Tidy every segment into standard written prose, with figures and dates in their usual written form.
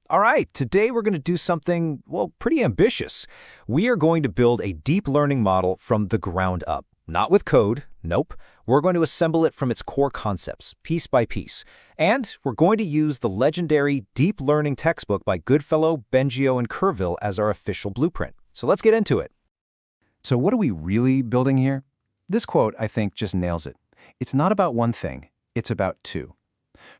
All right, today we're going to do something, well, pretty ambitious. We are going to build a deep learning model from the ground up. Not with code, nope. We're going to assemble it from its core concepts, piece by piece. And we're going to use the legendary Deep Learning textbook by Goodfellow, Bengio, and Courville as our official blueprint. So let's get into it. So what are we really building here? This quote, I think, just nails it. It's not about one thing, it's about two.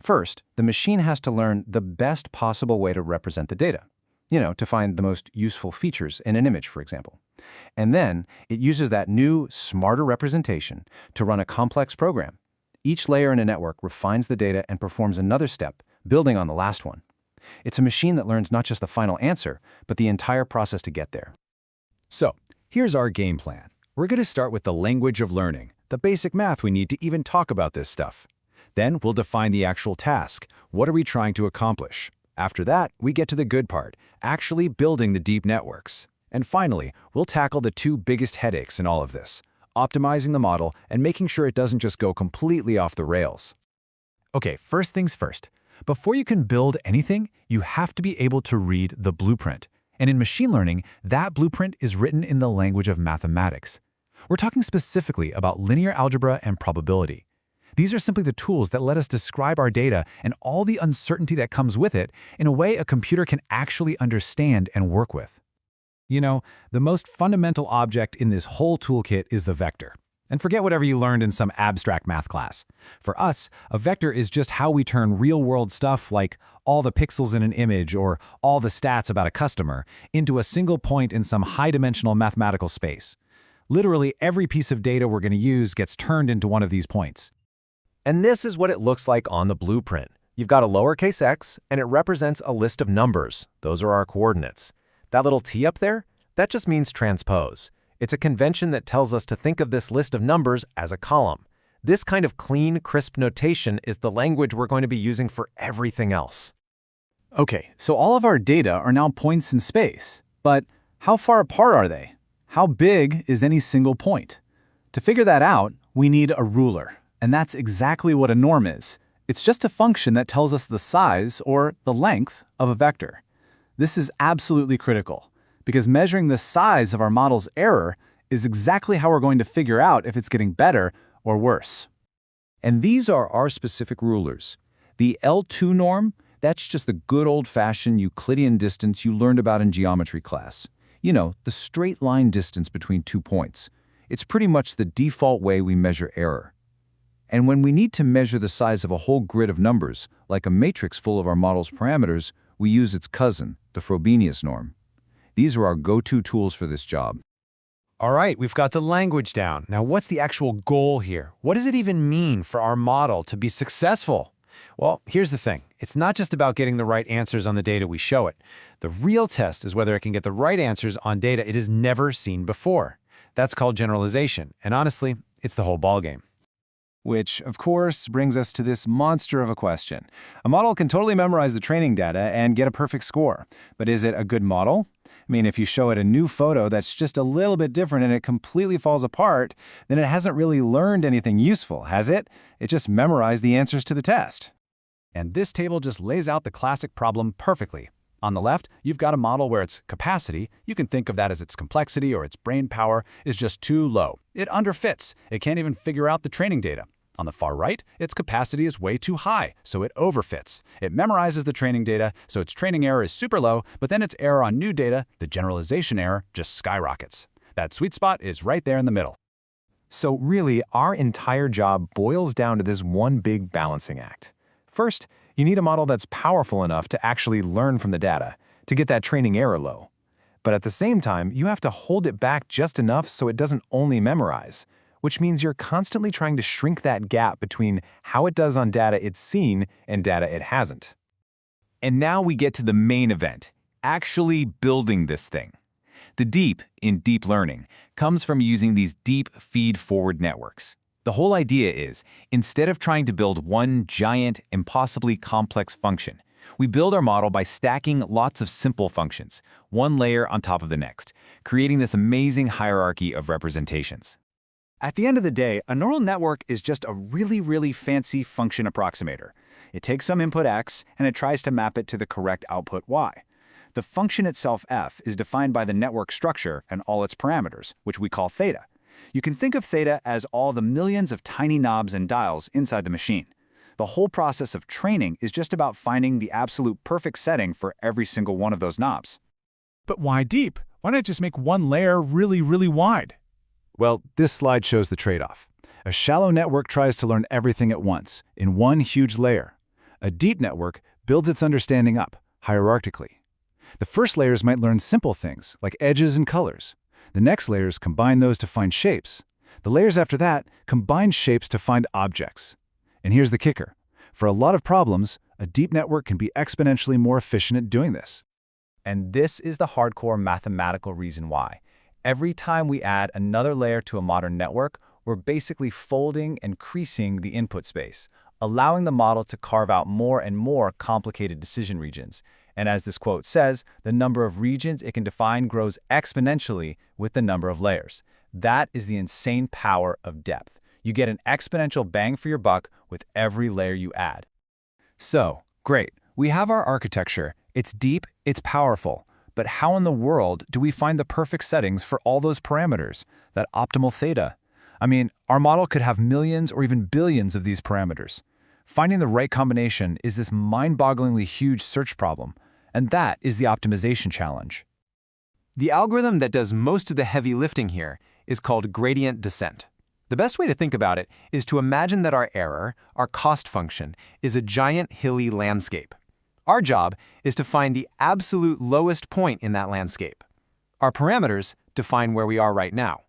First, the machine has to learn the best possible way to represent the data. To find the most useful features in an image, for example. And then, it uses that new, smarter representation to run a complex program. Each layer in a network refines the data and performs another step, building on the last one. It's a machine that learns not just the final answer, but the entire process to get there. So, here's our game plan. We're going to start with the language of learning, the basic math we need to even talk about this stuff. Then we'll define the actual task. What are we trying to accomplish? After that, we get to the good part, actually building the deep networks. And finally, we'll tackle the two biggest headaches in all of this, optimizing the model and making sure it doesn't just go completely off the rails. Okay, first things first. Before you can build anything, you have to be able to read the blueprint. And in machine learning, that blueprint is written in the language of mathematics. We're talking specifically about linear algebra and probability. These are simply the tools that let us describe our data and all the uncertainty that comes with it in a way a computer can actually understand and work with. The most fundamental object in this whole toolkit is the vector. And forget whatever you learned in some abstract math class. For us, a vector is just how we turn real-world stuff like all the pixels in an image or all the stats about a customer into a single point in some high-dimensional mathematical space. Literally every piece of data we're going to use gets turned into one of these points. And this is what it looks like on the blueprint. You've got a lowercase x, and it represents a list of numbers. Those are our coordinates. That little t up there, that just means transpose. It's a convention that tells us to think of this list of numbers as a column. This kind of clean, crisp notation is the language we're going to be using for everything else. Okay, so all of our data are now points in space. But how far apart are they? How big is any single point? To figure that out, we need a ruler. And that's exactly what a norm is. It's just a function that tells us the size, or the length, of a vector. This is absolutely critical, because measuring the size of our model's error is exactly how we're going to figure out if it's getting better or worse. And these are our specific rulers. The L2 norm, that's just the good old-fashioned Euclidean distance you learned about in geometry class. The straight line distance between 2 points. It's pretty much the default way we measure error. And when we need to measure the size of a whole grid of numbers, like a matrix full of our model's parameters, we use its cousin, the Frobenius norm. These are our go-to tools for this job. All right, we've got the language down. Now, what's the actual goal here? What does it even mean for our model to be successful? Well, here's the thing. It's not just about getting the right answers on the data we show it. The real test is whether it can get the right answers on data it has never seen before. That's called generalization, and honestly, it's the whole ballgame. Which, of course, brings us to this monster of a question. A model can totally memorize the training data and get a perfect score. But is it a good model? If you show it a new photo that's just a little bit different and it completely falls apart, then it hasn't really learned anything useful, has it? It just memorized the answers to the test. And this table just lays out the classic problem perfectly. On the left, you've got a model where its capacity, you can think of that as its complexity or its brain power, is just too low. It underfits. It can't even figure out the training data. On the far right, its capacity is way too high, so it overfits. It memorizes the training data, so its training error is super low, but then its error on new data, the generalization error, just skyrockets. That sweet spot is right there in the middle. So really, our entire job boils down to this one big balancing act. First, you need a model that's powerful enough to actually learn from the data, to get that training error low. But at the same time, you have to hold it back just enough so it doesn't only memorize, which means you're constantly trying to shrink that gap between how it does on data it's seen and data it hasn't. And now we get to the main event, actually building this thing. The deep in deep learning comes from using these deep feed-forward networks. The whole idea is, instead of trying to build one giant, impossibly complex function, we build our model by stacking lots of simple functions, one layer on top of the next, creating this amazing hierarchy of representations. At the end of the day, a neural network is just a really fancy function approximator. It takes some input x, and it tries to map it to the correct output y. The function itself f is defined by the network structure and all its parameters, which we call theta. You can think of theta as all the millions of tiny knobs and dials inside the machine. The whole process of training is just about finding the absolute perfect setting for every single one of those knobs. But why deep? Why not just make one layer really, really wide? Well, this slide shows the trade-off. A shallow network tries to learn everything at once, in one huge layer. A deep network builds its understanding up, hierarchically. The first layers might learn simple things, like edges and colors. The next layers combine those to find shapes. The layers after that combine shapes to find objects. And here's the kicker. For a lot of problems, a deep network can be exponentially more efficient at doing this. And this is the hardcore mathematical reason why. Every time we add another layer to a modern network, we're basically folding and creasing the input space, allowing the model to carve out more and more complicated decision regions. And as this quote says, the number of regions it can define grows exponentially with the number of layers. That is the insane power of depth. You get an exponential bang for your buck with every layer you add. So, great. We have our architecture. It's deep, it's powerful. But how in the world do we find the perfect settings for all those parameters, that optimal theta? I mean, our model could have millions or even billions of these parameters. Finding the right combination is this mind-bogglingly huge search problem, and that is the optimization challenge. The algorithm that does most of the heavy lifting here is called gradient descent. The best way to think about it is to imagine that our error, our cost function, is a giant hilly landscape. Our job is to find the absolute lowest point in that landscape. Our parameters define where we are right now.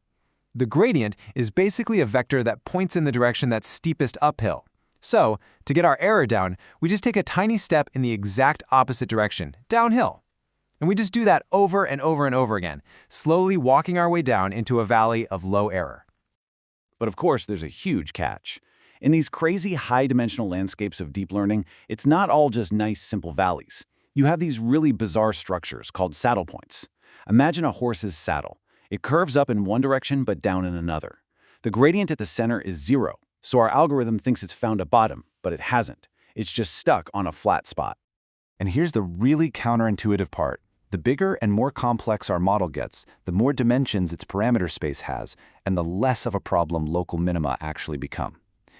The gradient is basically a vector that points in the direction that's steepest uphill. So, to get our error down, we just take a tiny step in the exact opposite direction, downhill. And we just do that over and over and over again, slowly walking our way down into a valley of low error. But of course, there's a huge catch. In these crazy high-dimensional landscapes of deep learning, it's not all just nice, simple valleys. You have these really bizarre structures called saddle points. Imagine a horse's saddle. It curves up in one direction but down in another. The gradient at the center is 0, so our algorithm thinks it's found a bottom, but it hasn't. It's just stuck on a flat spot. And here's the really counterintuitive part. The bigger and more complex our model gets, the more dimensions its parameter space has, and the less of a problem local minima actually become.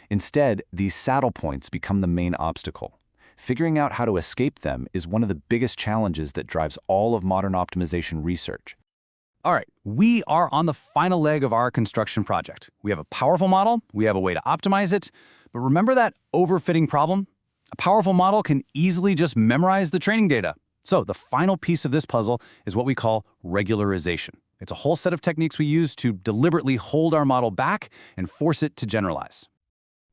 Instead, these saddle points become the main obstacle. Figuring out how to escape them is one of the biggest challenges that drives all of modern optimization research. All right, we are on the final leg of our construction project. We have a powerful model, we have a way to optimize it, but remember that overfitting problem? A powerful model can easily just memorize the training data. So the final piece of this puzzle is what we call regularization. It's a whole set of techniques we use to deliberately hold our model back and force it to generalize.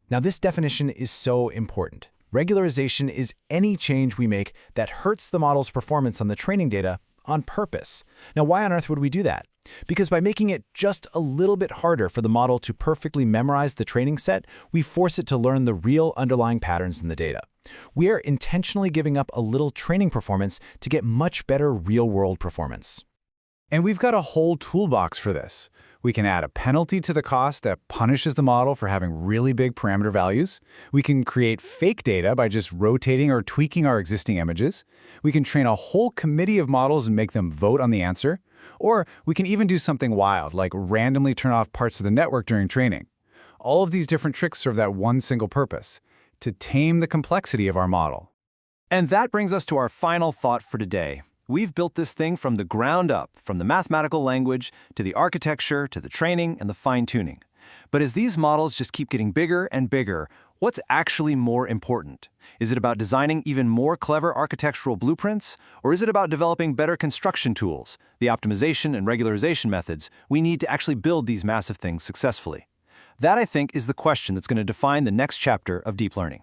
Now, this definition is so important. Regularization is any change we make that hurts the model's performance on the training data on purpose. Now, why on earth would we do that? Because by making it just a little bit harder for the model to perfectly memorize the training set, we force it to learn the real underlying patterns in the data. We are intentionally giving up a little training performance to get much better real-world performance. And we've got a whole toolbox for this. We can add a penalty to the cost that punishes the model for having really big parameter values. We can create fake data by just rotating or tweaking our existing images. We can train a whole committee of models and make them vote on the answer. Or we can even do something wild, like randomly turn off parts of the network during training. All of these different tricks serve that one single purpose: to tame the complexity of our model. And that brings us to our final thought for today. We've built this thing from the ground up, from the mathematical language, to the architecture, to the training, and the fine-tuning. But as these models just keep getting bigger and bigger, what's actually more important? Is it about designing even more clever architectural blueprints? Or is it about developing better construction tools, the optimization and regularization methods we need to actually build these massive things successfully? That, I think, is the question that's going to define the next chapter of deep learning.